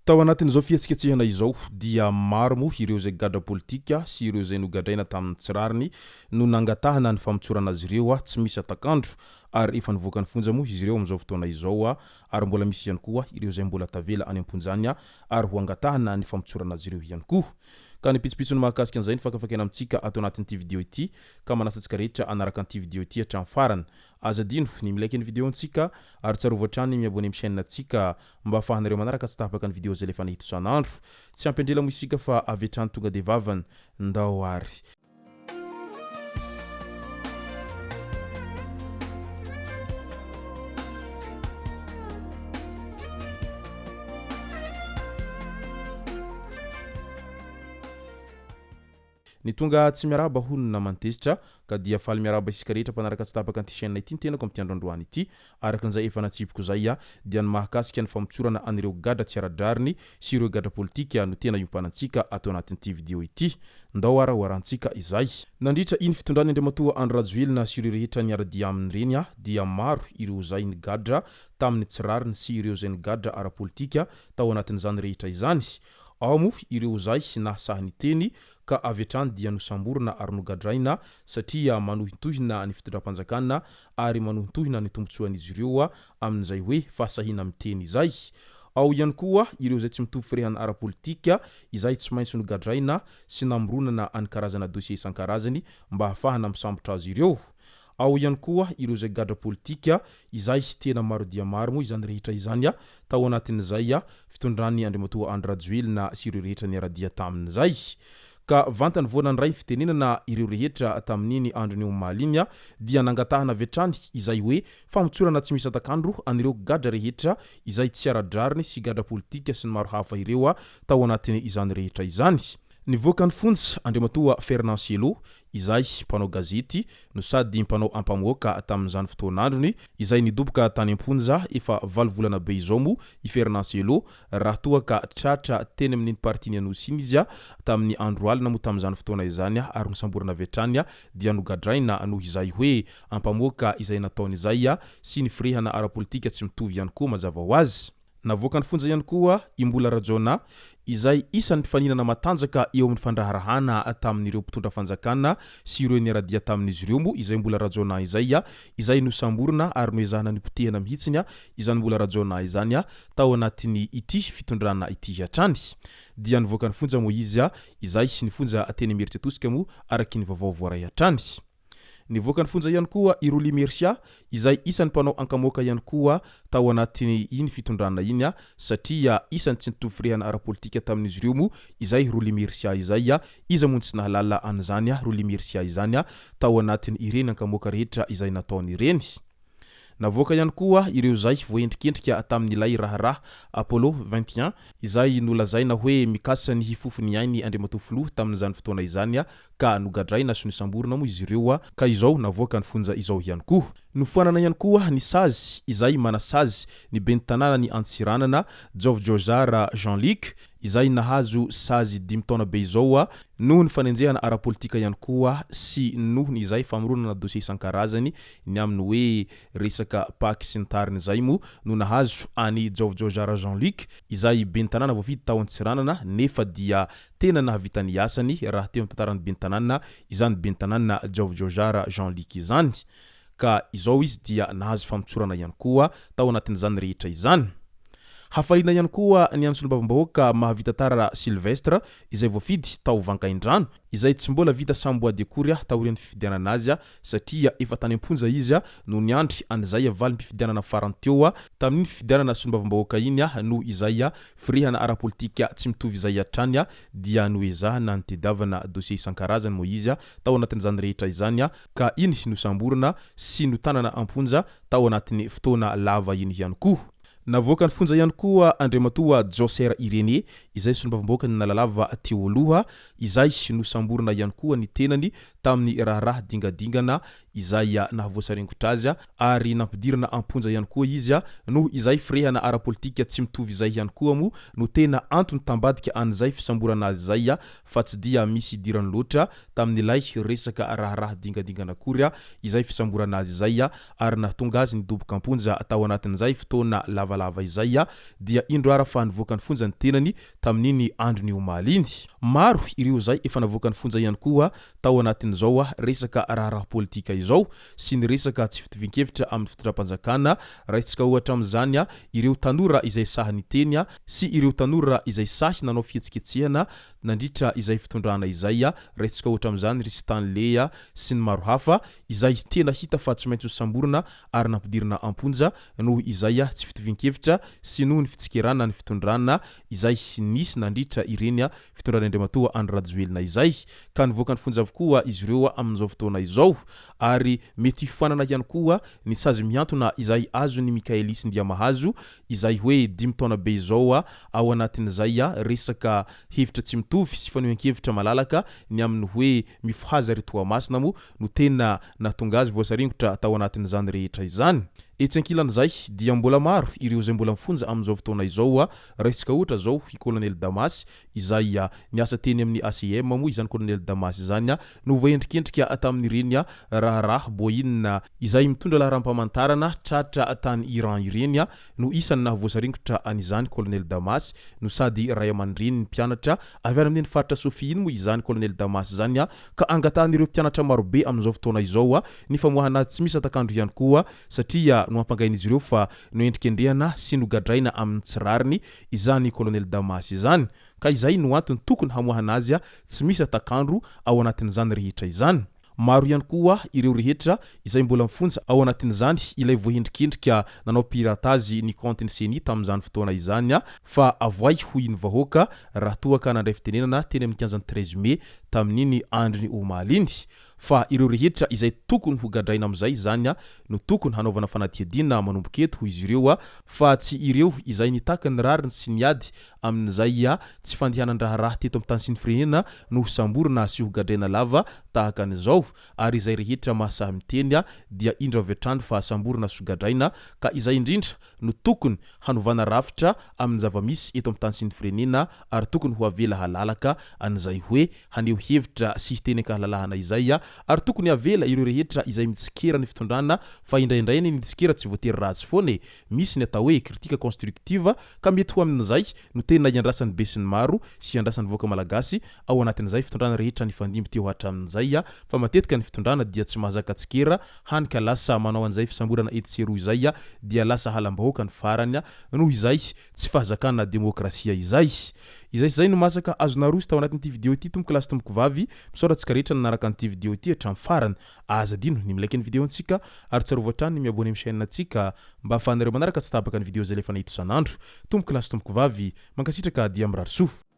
Tao anatin'izao fihetsiketsehana izao dia maro moa ireo zay gadra politika sy ireo zay nogadraina tamin'ny tsirariny no nangatahana ny famotsorana azy ireo tsy misy atakandro ary efa nivoaka ny fonja moa izy ireo amin'izao fotoana izao ary mbola misy ihany koa ireo zay mbola tavela any am-ponjany ary ho angatahana ny famotsorana azy ireo ihany koa. Ka ny pitsopitsony mahakasika an'izay ny fakafakena amintsika ato anatin'ity vidéo ity ka manasantsika rehetra anaraka an'ity vidéo ity hatramin'ny farany. Aza dino ny milaiky ny vidéo antsika ary tsarovatra trany miabone amin'ny chaîne antsika mba afahanareo manaraka tsy tapaka ny vidéo zay lefa nahito isan'andro. Tsy ampendrela mo isika fa avy hatrany tonga de vavany ndao ary. Ny tonga tsy miaraba hono na mantezitra ka dia faly miaraba isika rehetra mpanaraka tsy tapaka an'ity chaîne ity tena ko amin'ity androandroany ity arakan'izay efa natsipiko zay dia ny mahakasika ny famotsorana an'ireo gadra tsy ara-drariny sy ireo gadra politika no tena iompanantsika ato anatin'ity vidéo ity ndao ara hoarantsika izay. Nandritra iny fitondrany Andriamatoa Andro Rajoelina sy ireo rehetra niara-dia aminy reny dia maro ireo zay ny gadra tamin'ny tsirariny sy ireo zay ny gadra ara-politika tao anatin'izany rehetra izany. Ao moa ireo zay na sahany teny ka avy hatrany dia nosamborina ary nogadraina satria manohintohina ny fitondram-panjakana ary manohintohina ny tombotsoan'izy ireo amin'izay hoe fahasahina miteny izay. Ao ihany koa ireo zay tsy mitovy firehana ara-politika izay tsy maintsy nogadraina sy namoronana any karazana dossier isan-karazany mba hafahana misambotra azy ireo. Ao ihany koa ireo zay gadra politika izay tena maro dia maro moa izany rehetra izany tao anatin'izay fitondrany Andriamatoa Andro Rajoelina sy ireo rehetra niara-dia tamin'izay. Ka vantany voana ndray fitenenana ireo rehetra tamin'iny androny omaly dia nangatahana vetrany izay hoe famotsorana tsy misy atakandro anireo gadra rehetra izay tsy ara-drariny sy gadra politika sy ny maro hafa ireo tao anatiny izany rehetra izany. Nivoaka ny fonja Andriamatoa Fernand Cello izay mpanao gazety no sady mpanao ampamoaka tamin'izany fotoanandrony izay nidoboka tany am-ponja efa 8 volana be izao mo i Fernand Cello raha toa ka tratra teny amin'ny partiny anosiny izy tamin'ny andro alina mo tamin'izany fotoana izany ary nosamborana vetrany dia nogadraina noho izay hoe ampamoaka izay nataony izay sy ny firehana ara-politika tsy mitovy ihany koa mazava ho azy. Navoaka ny fonja ihany koa i Mbola Rajaona izay isan'ny faninana matanjaka eo amin'ny fandraharahana tamin'ireo mpitondra fanjakana sy ireo niara-dia tamin'izy ireo mo izay Mbola Rajaona izay nosamborina ary noezahana nipotehana mihitsiny izany Mbola Rajaona izany tao anatin'ny ity fitondrana ity hatrany. Dia nivoaka ny fonja mo izy izay ny fonja teny Mercia tosika mo araky ny vaovao voaray hatrany. Nivoaka ny fonja ihany koa i Mercia izay isan'ny mpanao ankamoaka ihany koa tao anatiny iny fitondrana iny satria isan'ny tsy nitovy firehana ara-politika tamin'izy ireo mo izay Mercia izay iza mony tsy nahalala an'izany Mercia izany tao anatiny Irene ankamoaka rehetra izay nataony Irene. Navoaka ihany koa ireo zay voendrikendrika tamin'ilay raharaha Apollo 21 izay nolazaina hoe mikasa ny hifofony ainy Andriamatoa filoha tamin'izany fotoana izany ka nogadraina sy nosamborina mo izy ireo ka izao navoaka ny fonja izao ihany koa. Nofoanana ihany koa ny sazy izay manasazy ny ben'ny tanàna ny antsiranana Djaosera Jean-Luc izay nahazo sazy 5 taona be izao noho ny fanenjehana ara-politika ihany koa sy noho ny izay famoronana dossier isan-karazany ny amin'ny hoe resaka paky sy ny tariny izay mo no nahazo any Djaosera Jean-Luc izay ben'ny tanàna voafidy tao antsiranana nefa dia tena nahavita ny asany raha teo tantarany ben'ny tanàna izany ben'ny tanàna Djaosera Jean-Luc izany. Ka izao izy dia nahazo famotsorana ihany koa tao anatin'izany rehetra izany. Hafaliana ihany koa ny any solombavambahoaka mahavita tara Sylvestre izay voafidy tao Vankaindrano izay tsy mbola vita samboa dekory taorian'ny fifidianana azy satria efa tany am-ponja izy no niandry an'izay valim-pifidianana farany teo tamin'ny fifidianana solombavambahoaka iny no izay firehana ara-politika tsy mitovy izay hatrany dia noezahana ny tediavana dossier isan-karazany mo izy tao anatin'izany rehetra izany ka iny nosamborana sy notanana am-ponja tao anatin'ny fotoana lava iny ihany koa. Navoaka ny fonja ihany koa Andriamatoa Djaosera Irene izay solombavambahoaka ny nalalava teo aloha izay nosamborina ihany koa ny tenany tamin'ny raharaha dingadingana izay nahavoasarengotra azy ary nampidirana amponja ihany koa izy noho izay firehana ara-politika tsy mitovy izay ihany koa mo no tena antony tambadika an'izay fisamborana azy zay fa tsy dia misy idirany loatra tamin'ilay resaka raharaha dingadingana kory izay fisamborana azy zay ary nahatonga azy nidoboka amponja tao anatin'izay fotoana lava lavalava izay dia indro fa nivoaka ny fonja ny tenany tamin'iny andro ny omaly iny. Maro ireo zay efa navoaka ny fonja ihany koa tao anatin'izao resaka raha politika izao sy ny resaka tsy fitovian-kevitra amin'ny fitondram-panjakana. Raha ohatra amin'izany ireo tanora izay sahy niteny sy ireo tanora izay sahy nanao fihetsiketsehana nandritra izay fitondrana izay. Raha ohatra amin'izany Stanley sy ny maro hafa izay tena hita fa tsy maintsy samborona ary nampidirina amponja noho izay tsy fitovian-kevitra sy noho ny fitsikerana ny fitondrana izay nisy nandritra Irene fitondrana Andriamatoa Andry Rajoelina izay. Ka nivoaka ny fonja avokoa izy ireo amin'izao fotoana izao ary mety hifanana ihany koa ny sazy miantona izay azony Mikaelisy Ndiamahazo izay hoe 5 taona be izao ao anatin'izay resaka hevitra tsy mitovy sy fanehoan-kevitra malalaka ny amin'ny hoe mifahaza retoa masina mo no tena natonga azy voasaringotra tao anatin'izany rehetra izany. Etsy ankilan'izay dia mbola maro ireo zay mbola mifonja amin'izao fotoana izao. Raha ohatra zao i Colonel Damas izay niasa teny amin'ny ACM mo izany Colonel Damas izany no voendrikendrika tamin'ireny Araho boina izay mitondra laharam-pamantarana tratra tany Iran ireny no isany nahavoasaringotra an'izany Colonel Damas no sady ray aman-dreny ny mpianatra avy any amin'ny faritra Sofia iny mo izany Colonel Damas izany ka angatahan'ireo mpianatra maro be amin'izao fotoana izao ny famoahana tsy misy atakandro ihany koa satria no ampangain'izy ireo fa no endrikendrehana sy no gadraina amin'ny tsirariny izany Colonel Damas izany. Ka izay no antony tokony hamoahana azy tsy misy atakandro ao anatin'izany rehetra izany. Maro ihany koa ireo rehetra izay mbola mifonja ao anatin'izany ilay voahendrikendrika nanao piratazy ny compte-ny CENI tamin'izany fotoana izany fa avoay hoy ny vahoaka raha toa ka nandray fitenenana teny amin'ny 13 Mai tamin'iny andro ny omaly iny. Fa ireo rehetra izay tokony ho gadraina amin'izay izany no tokony hanaovana fanadihadiana manomboka eto ho izy ireo fa tsy ireo izay nitaka ny rariny sy niady amin'izay tsy fandehanan-draharaha teto amin'ny tany sy ny firenena no ho samborina sy ho gadraina lava tahaka an'izao. Ary izay rehetra mahasahy miteny dia indro avy hatrany fa samborina sy ho gadraina ka izay indrindra no tokony hanovana rafitra amin'ny zavamisy eto amin'ny tany sy ny firenena ary tokony ho avela halalaka an'izay hoe haneho hevitra sy hiteny kahalalahana izay ary tokony avela ireo rehetra izay mitsikera ny fitondrana fa indraindray ny mitsikera tsy voatery ratsy foana misy ny atao hoe kritika constructive ka mety ho amin'izay no tena iandrasan'ny be sy ny maro sy iandrasan'ny voaka malagasy ao anatin'izay fitondrana rehetra ny fandimby teo hatramin'izay fa matetika ny fitondrana dia tsy mahazaka tsikera hanika lasa manao an'izay fisamborana etsero izay dia lasa halam-bahoaka ny farany noho izay tsy fahazakana demokrasia izay. Izay no masaka azona roso tao anatin'ity video ity tomboko lasy tomboko vavy misaorantsika rehetra nanaraka an'ity video ity hatramin'ny farany aza dino ny milaiky ny video antsika ary tsarovatrany ny miabone amin'ny chaîne antsika mba ahafahanareo manaraka tsy tapaka ny video zay lefa nahito sanandro. Tomboko lasy tomboko vavy mankasitraka dia mirary soa.